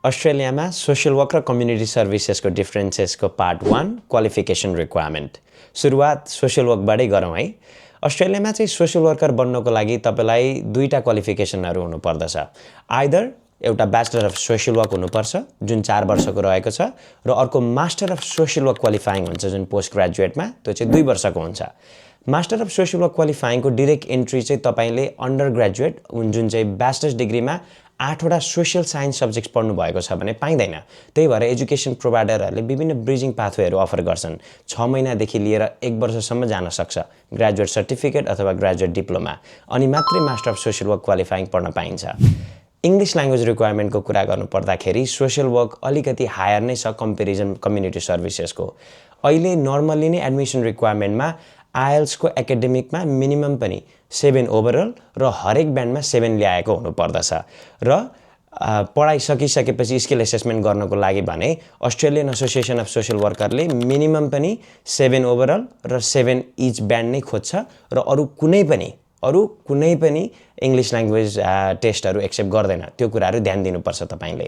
अस्ट्रेलियामा social work र community सर्भिसेसको डिफरेन्सेसको part 1 qualification requirement. सुरुवात सोशल वर्कबाटै गरौँ है। अस्ट्रेलियामा चाहिँ सोशल वर्कर बन्नको लागि तपाईलाई दुईटा क्वालिफिकेसनहरू हुनुपर्दछ। आइदर एउटा ब्याचलर अफ सोशल वर्क हुनुपर्छ जुन 4 वर्षको रहेको छ र अर्को master of social work qualifying हुन्छ जुन पोस्ट ग्रेजुएटमा त्यो चाहिँ 2 वर्षको हुन्छ। मास्टर अफ सोशल वर्क क्वालिफाइङको डाइरेक्ट एन्ट्री चाहिँ तपाईले अन्डर ग्रेजुएट जुन चाहिँ ब्याचलर्स डिग्रीमा 8 वटा सोशल साइन्स सब्जेक्ट्स पढ्नु भएको छ भने पाइँदैन। त्यही भएर एजुकेसन प्रोभाइडरहरूले विभिन्न ब्रिजिङ पाथवेहरू अफर गर्छन्। 6 महिनादेखि लिएर 1 वर्षसम्म जान सक्छ ग्रेजुएट सर्टिफिकेट अथवा ग्रेजुएट डिप्लोमा, अनि मात्रै master of social work qualifying पढ्न पाइन्छ। इङ्ग्लिस ल्याङ्ग्वेज रिक्वायरमेन्टको कुरा गर्नुपर्दाखेरि सोशल वर्क अलिकति हायर नै छ कम्पेरिजन कम्युनिटी सर्भिसेसको। अहिले नर्मल्ली नै एडमिसन रिक्वायरमेन्टमा आइएल्सको एकाडेमिकमा मिनिमम पनि 7 ओभरअल र हरेक ब्यान्डमा 7 ल्याएको हुनुपर्दछ र पढाइ सकिसकेपछि स्किल एसेसमेन्ट गर्नको लागि भने अस्ट्रेलियन एसोसिएसन अफ सोशल वर्करले मिनिमम पनि 7 ओभरअल र 7 इच ब्यान्ड नै खोज्छ र अरू कुनै पनि इङ्ग्लिस ल्याङ्ग्वेज टेस्टहरू एक्सेप्ट गर्दैन। त्यो कुराहरू ध्यान दिनुपर्छ तपाईले।